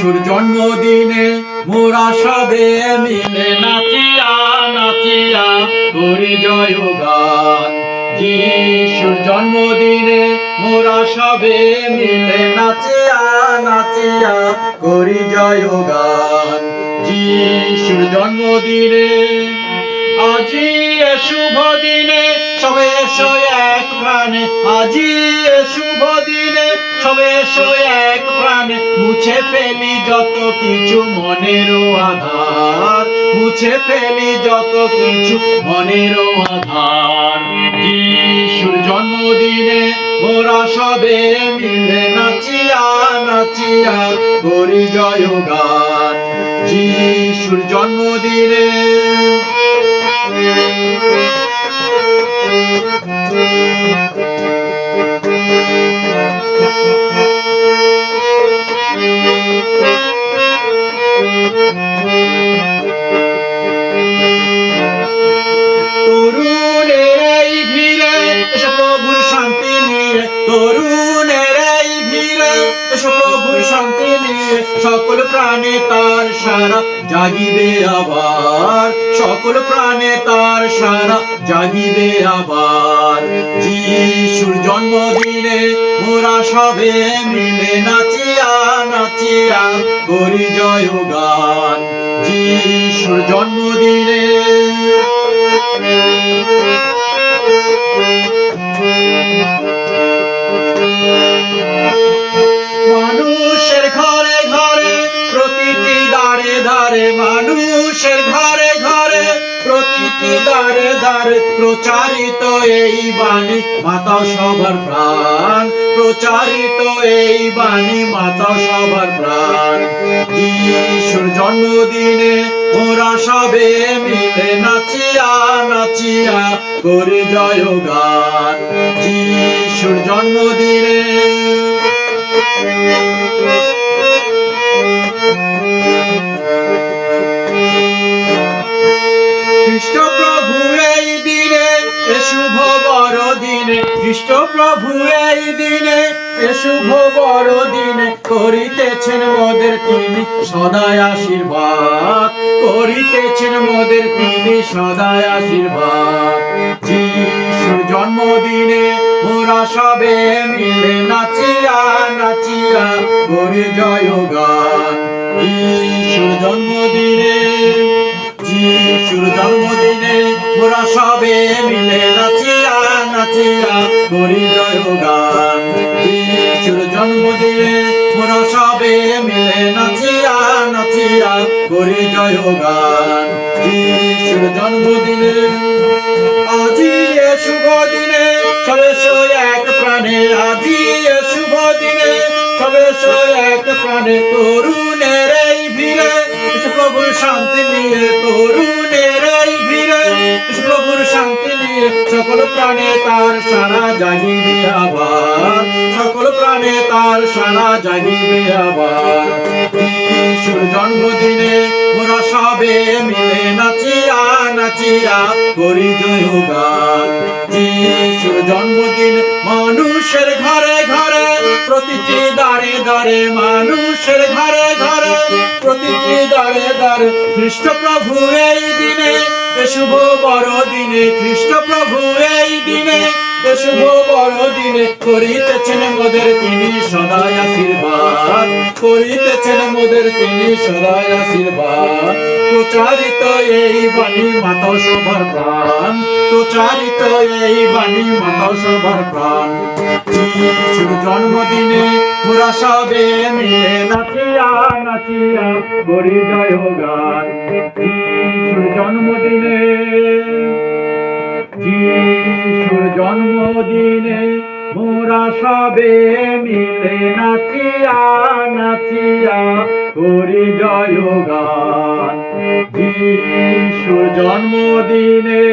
যিশুর জন্মদিনে মোরা সবে মিলে নাচিয়া নাচিয়া করি জয়গান। যিশুর জন্মদিনে মোরা সবে মিলে নাচিয়া নাচিয়া করি জয়গান। যিশুর জন্মদিনে আজি এ শুভ দিনে সবে এসো এক প্রাণে, আজি এ শুভ দিনে সবে এসো এক প্রাণে, মুছে ফেলি যত কিছু মনেরও আধার, মুছে ফেলি যত কিছু মনেরও আধার। যিশুর জন্মদিনে মোরা সবে মিলে নাচিয়া নাচিয়া করি জয়গান। যিশুর জন্মদিনে তরুণের এই ভিড়ে এসো প্রভুর শান্তি নিয়ে, তরুণের এই ভিড়ে এসো প্রভুর শান্তি নিয়ে, সকল প্রাণে তার সারা জাগিবে আবার, সকল প্রাণে তার সারা জাগিবে আবার। যিশুর জন্মদিনে মোরা সবে মিলে নাচিয়া নাচিয়া করি জয়গান। যিশুর জন্মদিনে মানুষের ঘরে ঘরে প্রতিটি দাঁড়ে দাঁড়ে, মানুষের ঘরে ঘরে প্রতিটি দাঁড়ে দাঁড়ে প্রচারিত এই বাণী মাতা সবার প্রাণ, প্রচারিত এই বাণী মাতা সবার প্রাণ। যিশুর জন্মদিনে মোরা সবে মিলে নাচিয়া নাচিয়া করি জয়গান। যিশুর জন্মদিনে খ্রিস্ট প্রভু এই দিনে এ শুভ বড়দিনে, খ্রিস্ট প্রভু এই দিনে এ শুভ বড়দিনে করিতেছেন মোদের তিনি সদায় আশীর্বাদ, করিতেছেন মোদের তিনি সদায় আশীর্বাদ। যিশুর জন্মদিনে মোরা সবে মিলে নাচিয়া নাচিয়া করি জয়গান। যিশুর জন্মদিনে, যিশুর জন্মদিনে মোরা সবে মিলে নাচিয়া নাচিয়া করি জয়গান। যিশুর জন্মদিনে মোরা সবে মিলে নাচিয়া নাচিয়া করি জয়গান। যিশুর জন্মদিনে আজি এ শুভ দিনে সবে এসো এক প্রাণে, আজি এ শুভ দিনে সবে এসো এক প্রাণে, তরুণের এই ভিড়ে এসো প্রভুর শান্তি নিয়ে, তরুণের এই ভিড়ে এসো প্রভুর শান্তি নিয়ে, সকল প্রাণে তার সারা জাগিবে আবার, সকল প্রাণে তার সারা জাগিবে আবার। যিশুর জন্মদিনে মোরা সবে মিলে নাচিয়া নাচিয়া করি জয়গান। যিশুর জন্মদিন মানুষের ঘরে ঘরে প্রতিটি দাঁড়ে দাঁড়ে, মানুষের ঘরে ঘরে প্রতিটি দাঁড়ে দাঁড়ে খ্রিস্ট প্রভু এই দিনে এ শুভ বড়দিনে, খ্রিস্ট প্রভু এই দিনে এ শুভ বড়দিনে করিতেছেন মোদের তিনি সদায় আশীর্বাদ, করিতেছেন মোদের তিনি সদায় আশীর্বাদ। প্রচারিত এই বাণী মাতা সবার প্রাণ, প্রচারিত এই বাণী মাতা সবার প্রাণ। যিশুর জন্মদিনে মোরা সবে মিলে নাচিয়া নাচিয়া করি জয়গান। যিশুর জন্মদিনে, যিশুর জন্মদিনে মোরা সবে মিলে নাচিয়া নাচিয়া করি জয়গান। যিশুর জন্মদিনে